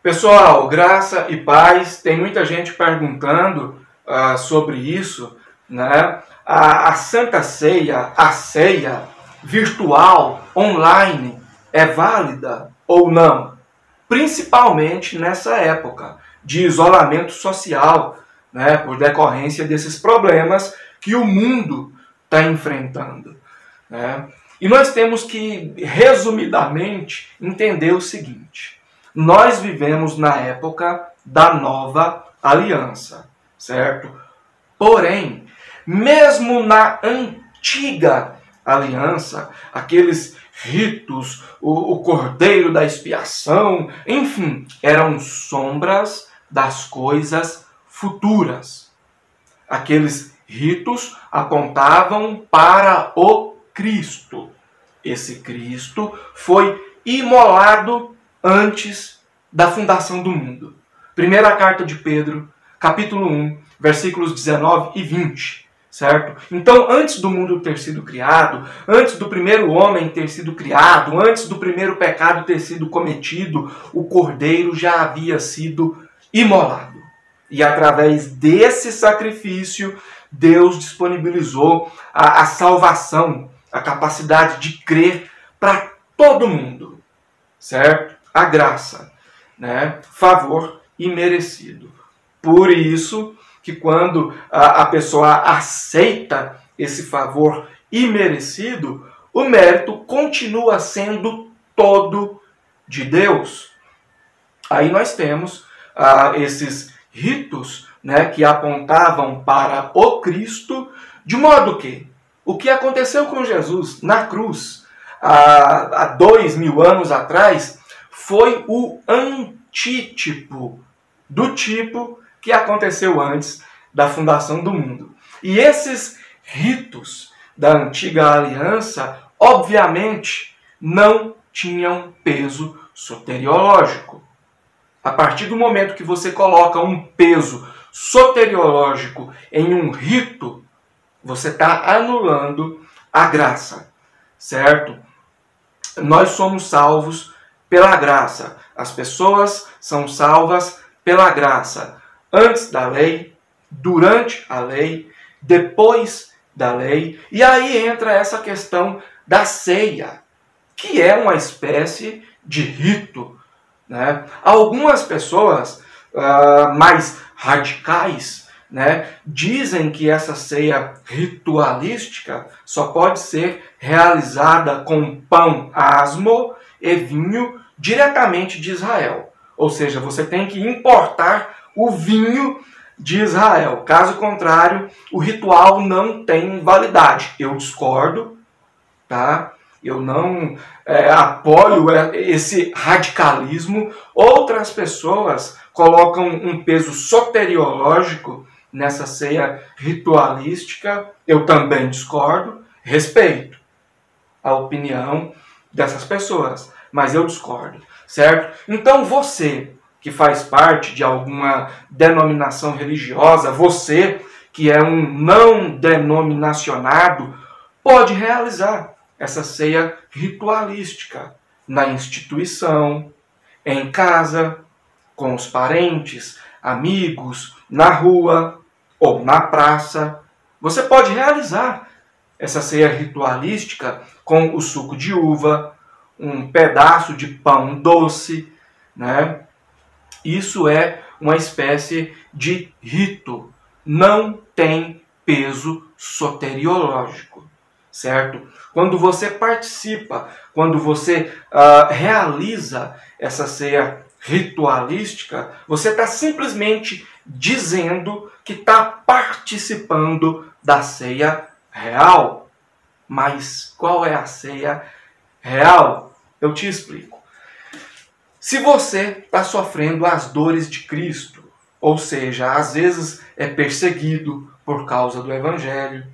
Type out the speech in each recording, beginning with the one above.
Pessoal, graça e paz. Tem muita gente perguntando sobre isso, né? A Santa Ceia, a ceia virtual, online, é válida ou não? Principalmente nessa época de isolamento social, né? Por decorrência desses problemas que o mundo está enfrentando, né? E nós temos que, resumidamente, entender o seguinte: nós vivemos na época da nova aliança, certo? Porém, mesmo na antiga aliança, aqueles ritos, o cordeiro da expiação, enfim, eram sombras das coisas futuras. Aqueles ritos apontavam para o Cristo. Esse Cristo foi imolado antes da fundação do mundo. Primeira carta de Pedro, capítulo 1, versículos 19 e 20, certo? Então, antes do mundo ter sido criado, antes do primeiro homem ter sido criado, antes do primeiro pecado ter sido cometido, o Cordeiro já havia sido imolado. E através desse sacrifício, Deus disponibilizou a salvação, a capacidade de crer para todo mundo, certo? A graça, né? Favor imerecido. Por isso que quando a pessoa aceita esse favor imerecido, o mérito continua sendo todo de Deus. Aí nós temos esses ritos, né, que apontavam para o Cristo, de modo que o que aconteceu com Jesus na cruz há 2000 anos atrás foi o antítipo do tipo que aconteceu antes da fundação do mundo. E esses ritos da antiga aliança, obviamente, não tinham peso soteriológico. A partir do momento que você coloca um peso soteriológico em um rito, você está anulando a graça, certo? Nós somos salvos pela graça. As pessoas são salvas pela graça. Antes da lei, durante a lei, depois da lei. E aí entra essa questão da ceia, que é uma espécie de rito, né? Algumas pessoas mais radicais, né, dizem que essa ceia ritualística só pode ser realizada com pão asmo e vinho diretamente de Israel. Ou seja, você tem que importar o vinho de Israel. Caso contrário, o ritual não tem validade. Eu discordo, tá? Eu não apoio esse radicalismo. Outras pessoas colocam um peso soteriológico nessa ceia ritualística. Eu também discordo, respeito a opinião dessas pessoas, mas eu discordo, certo? Então você que faz parte de alguma denominação religiosa, você que é um não denominacionado, pode realizar essa ceia ritualística na instituição, em casa, com os parentes, amigos, na rua ou na praça. Você pode realizar essa ceia ritualística com o suco de uva, um pedaço de pão doce, né? Isso é uma espécie de rito. Não tem peso soteriológico, certo? Quando você participa, quando você realiza essa ceia ritualística, você está simplesmente dizendo que está participando da ceia real. Mas qual é a ceia real? Eu te explico. Se você está sofrendo as dores de Cristo, ou seja, às vezes é perseguido por causa do Evangelho,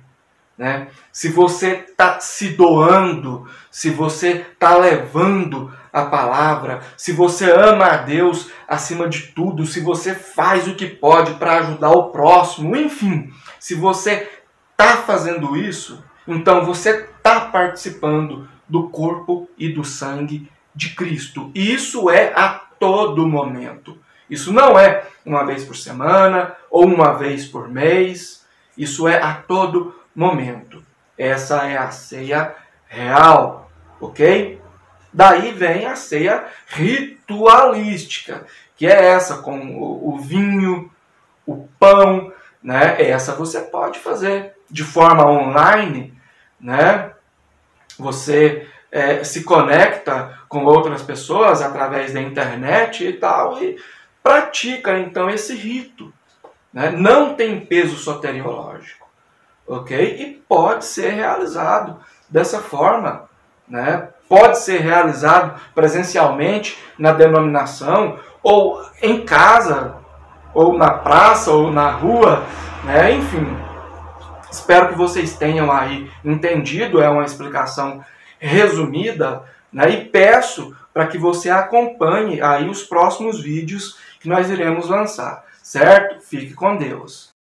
né? Se você está se doando, se você está levando a palavra, se você ama a Deus acima de tudo, se você faz o que pode para ajudar o próximo, enfim, se você está fazendo isso, então você está participando do corpo e do sangue de Cristo. E isso é a todo momento. Isso não é uma vez por semana ou uma vez por mês. Isso é a todo momento. Essa é a ceia real, ok? Daí vem a ceia ritualística, que é essa com o vinho, o pão, né? Essa você pode fazer de forma online, né? Você se conecta com outras pessoas através da internet e tal, e pratica então esse rito, né? Não tem peso soteriológico, ok? E pode ser realizado dessa forma, né? Pode ser realizado presencialmente na denominação, ou em casa, ou na praça, ou na rua, né? Enfim, espero que vocês tenham aí entendido, é uma explicação resumida, né? E peço para que você acompanhe aí os próximos vídeos que nós iremos lançar, certo? Fique com Deus.